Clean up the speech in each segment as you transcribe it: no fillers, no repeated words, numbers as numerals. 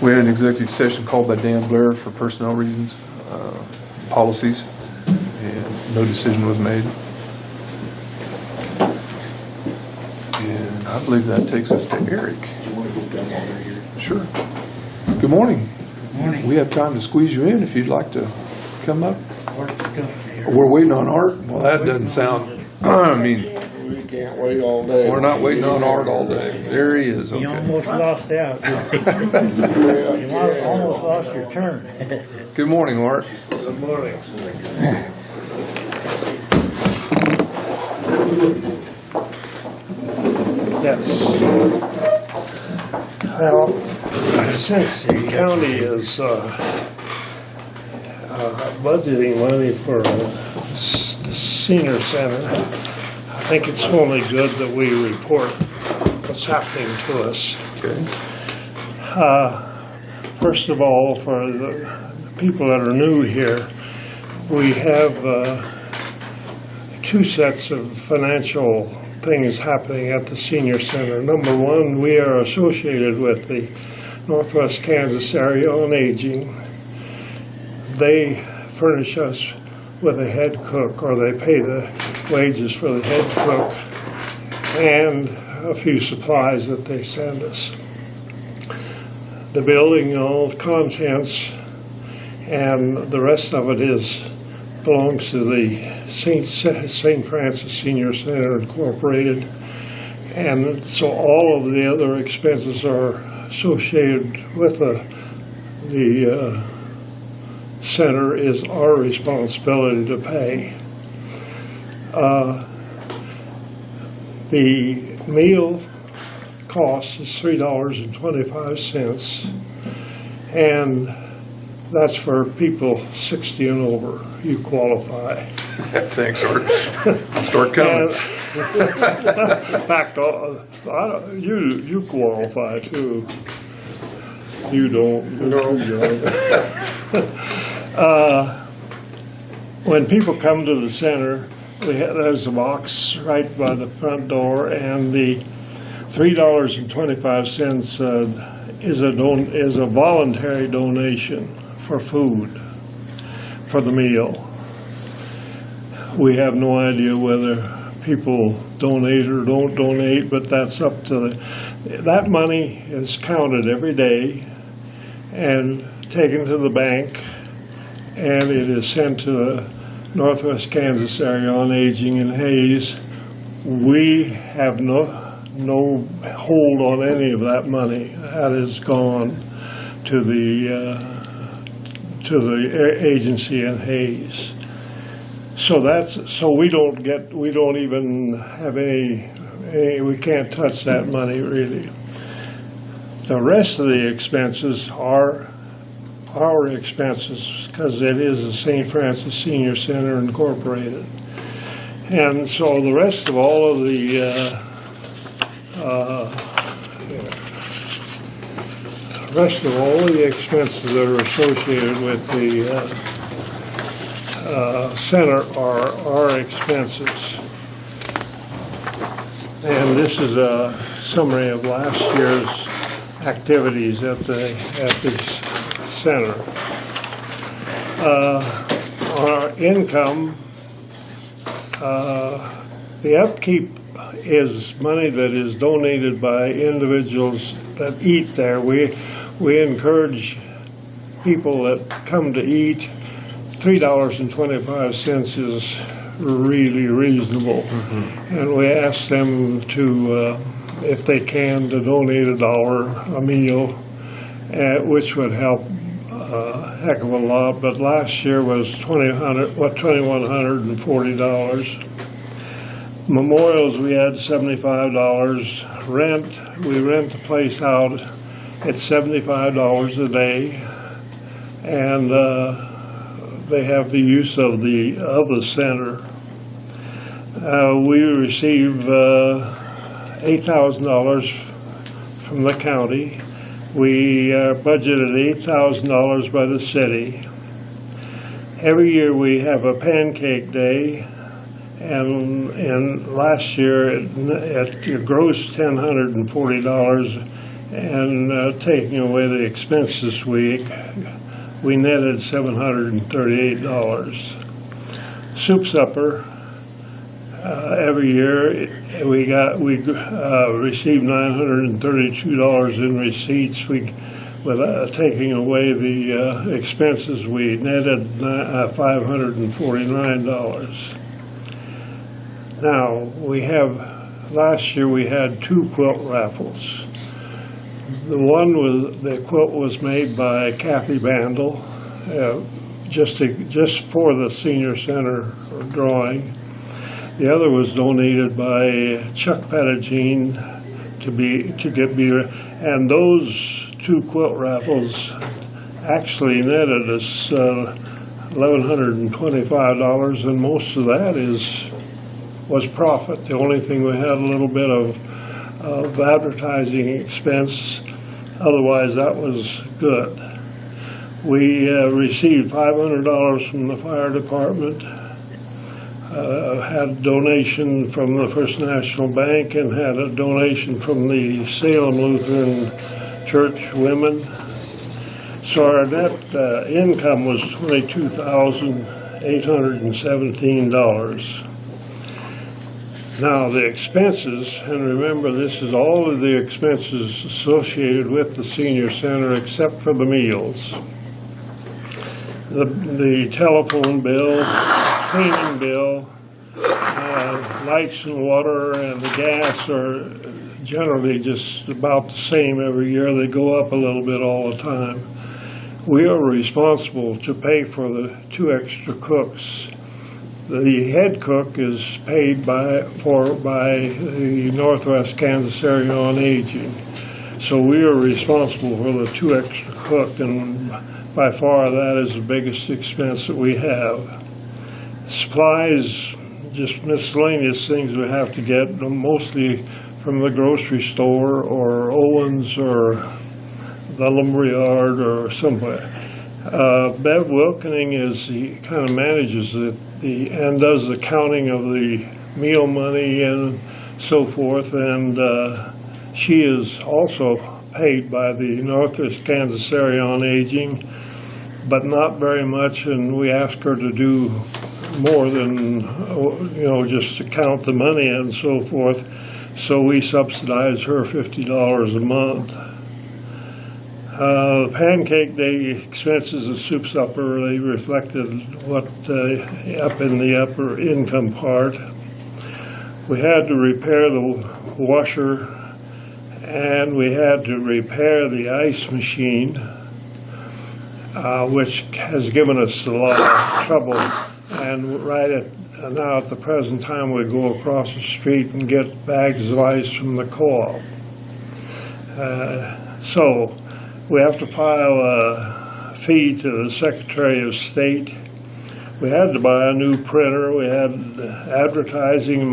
We had an executive session called by Dan Blair for personnel reasons, policies, and no decision was made. And I believe that takes us to Eric. Sure. Good morning. Good morning. We have time to squeeze you in if you'd like to come up. We're waiting on Art? Well, that doesn't sound, I mean, We can't wait all day. we're not waiting on Art all day. There he is, You okay. almost lost out. You almost lost your turn. Good morning, Art. Good morning. Yes. Well, since the county is budgeting money for the senior center, I think it's only good that we report what's happening to us. Okay. First of all, for the people that are new here, we have two sets of financial things happening at the senior center. Number one, we are associated with the Northwest Kansas Area on Aging. They furnish us with a head cook, or they pay the wages for the head cook and a few supplies that they send us. The building, all the contents, and the rest of it belongs to the St. Francis Senior Center Incorporated, and so all of the other expenses are associated with the center is our responsibility to pay. The meal cost is $3.25, and that's for people 60 and over. You qualify. Thanks, Art. Start coming. In fact, you qualify too. You don't. No. When people come to the center, there's a box right by the front door, and the $3.25 is a voluntary donation for food for the meal. We have no idea whether people donate or don't donate, but that's up to that money is counted every day and taken to the bank, and it is sent to the Northwest Kansas Area on Aging in Hayes. We have no hold on any of that money. That is gone to the agency in Hayes. So we don't even have any, we can't touch that money really. The rest of the expenses are our expenses because it is the St. Francis Senior Center Incorporated. And so the rest of all of the expenses that are associated with the center are our expenses. And this is a summary of last year's activities at the center. Our income, the upkeep is money that is donated by individuals that eat there. We encourage people that come to eat. $3.25 is really reasonable, and we ask them to, if they can, to donate $1 a meal, which would help a heck of a lot. But last year was $2,140. Memorials, we had $75. Rent, we rent the place out at $75 a day, and they have the use of the center. We receive $8,000 from the county. We budgeted $8,000 by the city. Every year we have a pancake day, and last year it grossed $1,040, and taking away the expense this week, we netted $738. Soup supper, every year we received $932 in receipts. With taking away the expenses, we netted $549. Now last year we had 2 quilt raffles. The quilt was made by Kathy Bandel, just for the senior center drawing. The other was donated by Chuck Pettigene to get beer, and those 2 quilt raffles actually netted us $1,125, and most of that was profit. The only thing we had a little bit of advertising expense. Otherwise, that was good. We received $500 from the fire department, had a donation from the First National Bank, and had a donation from the Salem Lutheran Church women. So our net income was $22,817. Now the expenses, and remember this is all of the expenses associated with the senior center except for the meals. The telephone bill, cleaning bill, lights and water and the gas are generally just about the same every year. They go up a little bit all the time. We are responsible to pay for the 2 extra cooks. The head cook is paid by the Northwest Kansas Area on Aging. So we are responsible for the 2 extra cook, and by far that is the biggest expense that we have. Supplies, just miscellaneous things we have to get, mostly from the grocery store or Owens or the lumberyard or somewhere. Bev Wilkening kind of manages and does the counting of the meal money and so forth, and she is also paid by the Northwest Kansas Area on Aging, but not very much, and we ask her to do more than, just to count the money and so forth, so we subsidize her $50 a month. The Pancake Day expenses of soup supper, they reflected what up in the upper income part. We had to repair the washer, and we had to repair the ice machine, which has given us a lot of trouble. And now at the present time, we go across the street and get bags of ice from the co-op. So we have to file a fee to the Secretary of State. We had to buy a new printer. We had advertising. A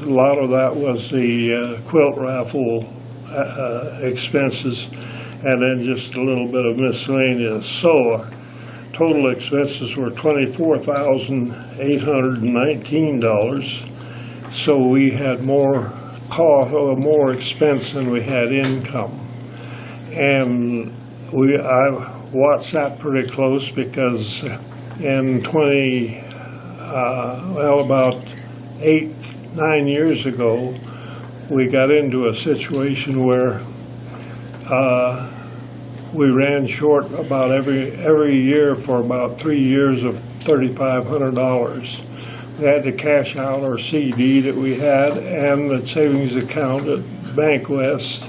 lot of that was the quilt raffle expenses, and then just a little bit of miscellaneous. So our total expenses were $24,819. So we had more expense than we had income, and I watched that pretty close because in about 8-9 years ago, we got into a situation where we ran short about every year for about 3 years of $3,500. We had to cash out our CD that we had and the savings account at Bank West.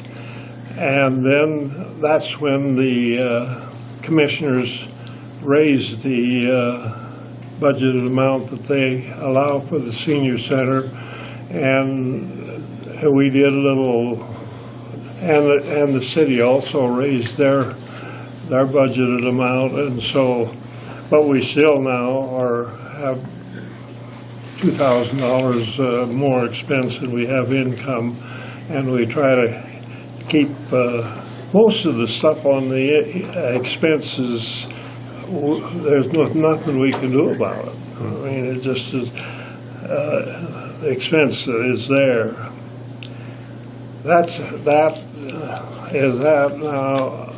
And then that's when the commissioners raised the budgeted amount that they allow for the senior center, and we did a little, and the city also raised their budgeted amount, and so, but we still now have $2,000 more expense than we have income, and we try to keep most of the stuff on the expenses. There's nothing we can do about it. I mean, it just is the expense is there. That is that now.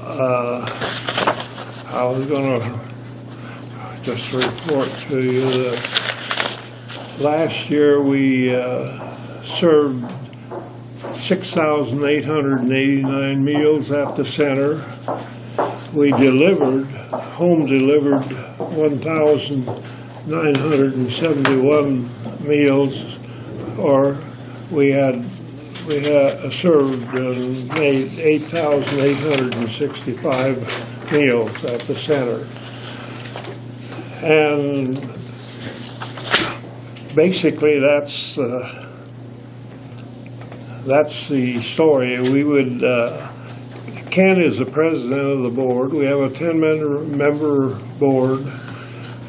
I was going to just report to you that last year we served 6,889 meals at the center. We home delivered 1,971 meals, or we had served and made 8,865 meals at the center. And basically that's the story. We would, Ken is the president of the board. We have a 10-member board,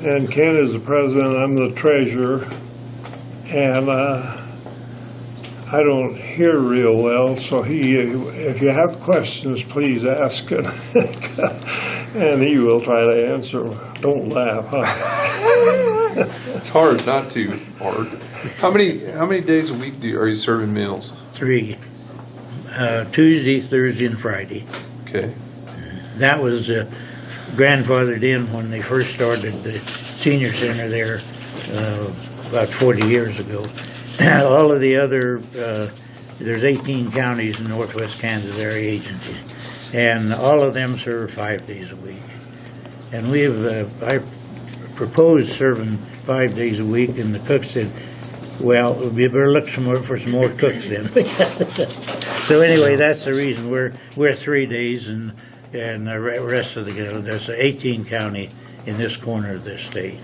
and Ken is the president, I'm the treasurer, and I don't hear real well, so if you have questions, please ask it, and he will try to answer. Don't laugh, huh? It's hard not to, Art. How many days a week are you serving meals? 3, Tuesday, Thursday, and Friday. Okay. That was grandfathered in when they first started the senior center there about 40 years ago. All of the other, there's 18 counties in Northwest Kansas area agencies, and all of them serve 5 days a week. And I proposed serving 5 days a week, and the cook said, well, we better look for some more cooks then. So anyway, that's the reason we're 3 days, and the rest of there's 18 county in this corner of the state,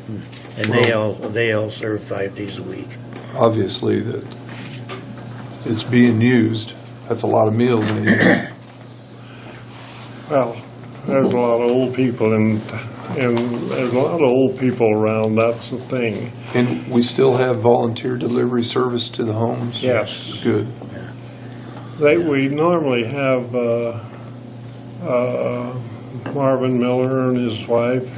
and they all serve 5 days a week. Obviously that it's being used. That's a lot of meals in a year. Well, there's a lot of old people and there's a lot of old people around, that's the thing. And we still have volunteer delivery service to the homes? Yes. Good. We normally have Marvin Miller and his wife,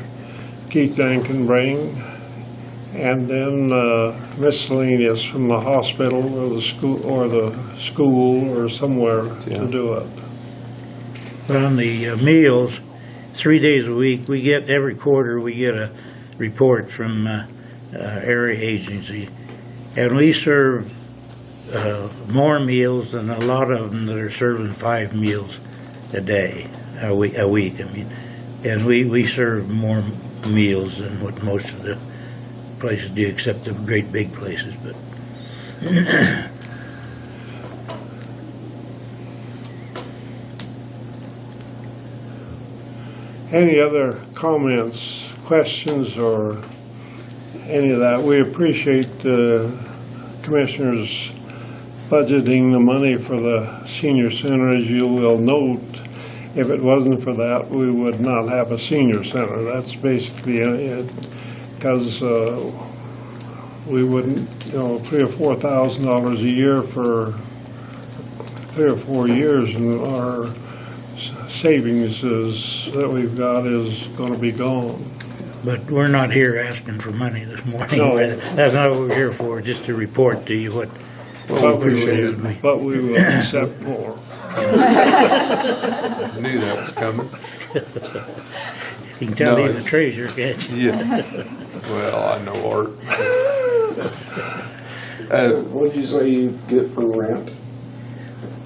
Keith Dankenbring, and then miscellaneous from the hospital or the school or somewhere to do it. On the meals, 3 days a week, every quarter we get a report from area agency, and we serve more meals than a lot of them that are serving 5 meals a week. I mean, and we serve more meals than what most of the places do, except the great big places. But any other comments, questions, or any of that? We appreciate the commissioners budgeting the money for the senior center. As you will note, if it wasn't for that, we would not have a senior center. That's basically it, because we wouldn't, $3,000 or $4,000 a year for 3 or 4 years, and our savings that we've got is going to be gone. But we're not here asking for money this morning. No. That's not what we're here for, just to report to you what. But we will accept more. I knew that was coming. You can tell No, he's the treasurer, can't you? Yeah. Well, I know Art. What'd you say you get for rent?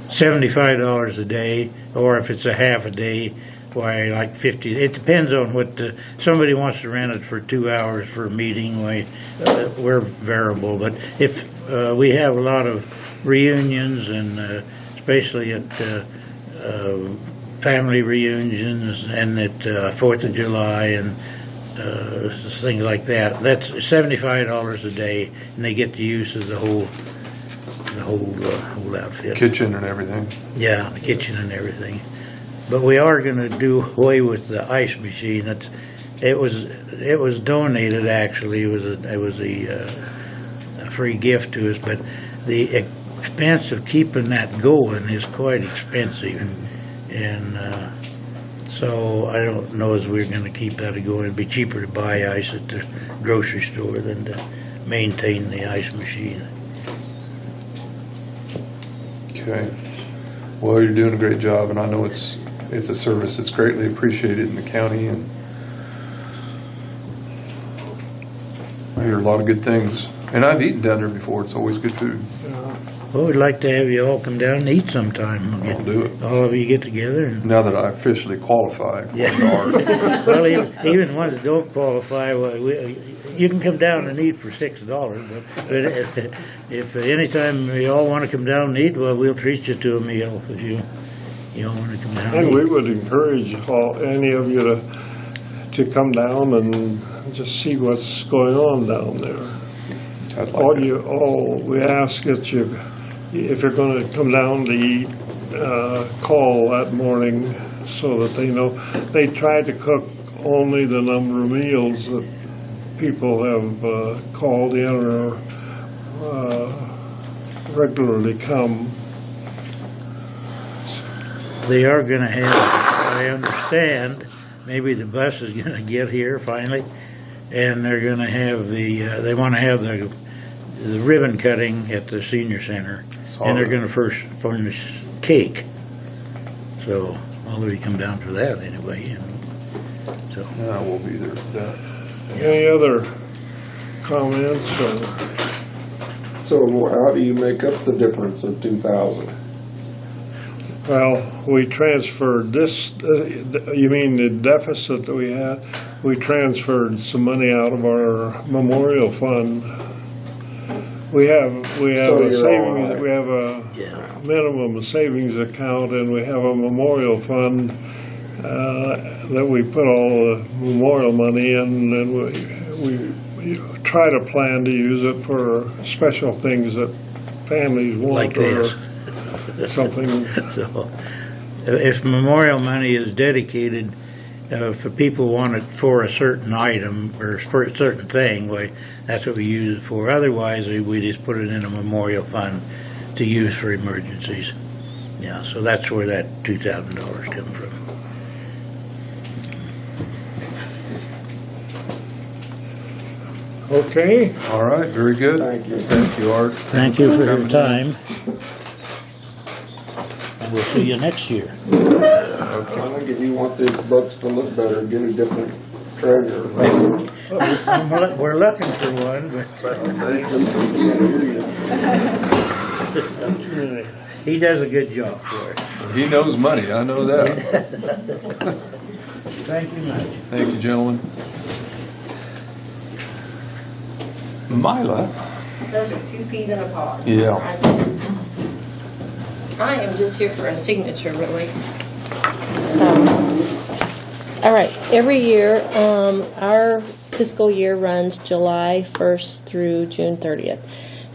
$75 a day, or if it's a half a day, why, like 50. It depends on what somebody wants to rent it for 2 hours for a meeting. We're variable, but if we have a lot of reunions, and especially at family reunions and at 4th of July and things like that, that's $75 a day, and they get the use of the whole outfit. Kitchen and everything. Yeah, the kitchen and everything. But we are going to do away with the ice machine. It was donated, actually. It was a free gift to us, but the expense of keeping that going is quite expensive, and so I don't know as we're going to keep that going. It'd be cheaper to buy ice at the grocery store than to maintain the ice machine. Okay. Well, you're doing a great job, and I know it's a service that's greatly appreciated in the county, and I hear a lot of good things. And I've eaten down there before. It's always good food. Well, we'd like to have you all come down and eat sometime. I'll do it. All of you get together and. Now that I officially qualify. Yeah. Well, even ones that don't qualify, well, you can come down and eat for $6. But if anytime you all want to come down and eat, well, we'll treat you to a meal if you all want to come down and And we eat. would encourage any of you to come down and just see what's going on down there. I'd like that. We ask that you, if you're going to come down to eat, call that morning so that they know. They try to cook only the number of meals that people have called in or regularly come. They are going to have, I understand, maybe the bus is going to get here finally, and they're going to have they want to have the ribbon cutting at the senior center, and they're going to first furnish cake. So all of you come down for that anyway. So Yeah, we'll be there for that. Any other comments? So how do you make up the difference of 2,000? Well, we transferred this, you mean the deficit that we had? We transferred some money out of our memorial fund. We have So a you're all savings, right. we have a yeah, minimum savings account, and we have a memorial fund that we put all the memorial money in, and we try to plan to use it for special things that families want. like this. Or something. So if memorial money is dedicated, if people want it for a certain item or for a certain thing, that's what we use it for. Otherwise, we just put it in a memorial fund to use for emergencies. Yeah, so that's where that $2,000 comes from. Okay, All right, very good. Thank you. Thank you, Art. Thank you for your coming in. time. And we'll see you next year. I think if you want these books to look better, get a different treasurer. We're looking for one, but he does a good job for it. He knows money, I know that. Thank you much. Thank you, gentlemen. Mila? Those are 2 peas in a pod. Yeah. I am just here for a signature, really. So, all right, every year, our fiscal year runs July 1st through June 30th.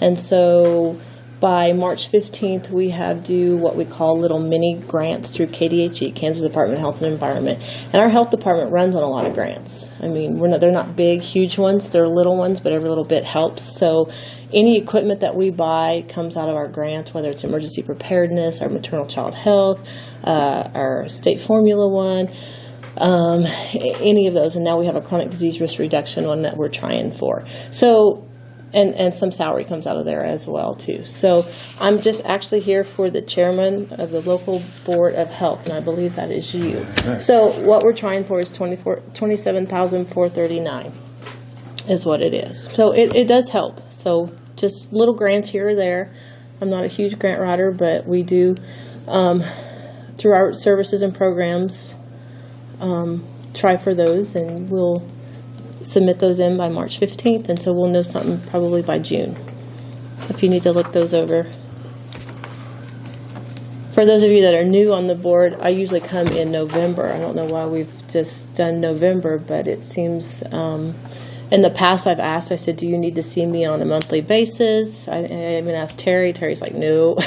And so by March 15th, we have due what we call little mini grants through KDHE, Kansas Department of Health and Environment. And our health department runs on a lot of grants. I mean, they're not big, huge ones. They're little ones, but every little bit helps. So any equipment that we buy comes out of our grant, whether it's emergency preparedness, our maternal child health, our state formula one, any of those. And now we have a chronic disease risk reduction one that we're trying for. So, and some salary comes out of there as well, too. So I'm just actually here for the chairman of the local board of health, and I believe that is you. So what we're trying for is $27,439 is what it is. So it does help. So just little grants here or there. I'm not a huge grant writer, but we do, through our services and programs, try for those, and we'll submit those in by March 15th, and so we'll know something probably by June. So if you need to look those over. For those of you that are new on the board, I usually come in November. I don't know why we've just done November, but it seems, in the past I've asked, I said, do you need to see me on a monthly basis? I even asked Terry. Terry's like, no.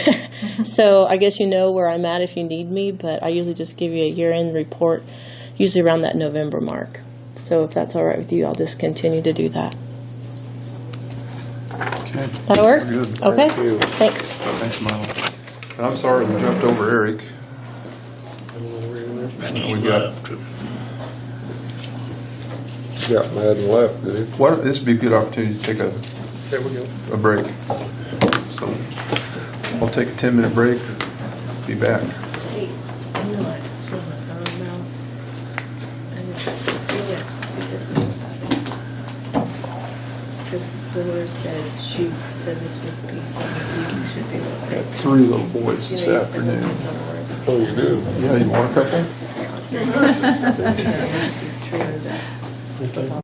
So I guess you know where I'm at if you need me, but I usually just give you a year-end report, usually around that November mark. So if that's all right with you, I'll just continue to do that. Okay. That'll work? Good. Okay, Thank you. thanks. Thanks, Mila. And I'm sorry we jumped over Eric. We got, Got mad and left, did he? this would be a good opportunity to take a break. So I'll take a 10-minute break. be back. Hey, you know what? It's on the phone now. And this is because Dolores said this would be something we should be able to. Got 3 little boys this afternoon. Oh, you do? Yeah, you want a couple? So this is an emergency tree that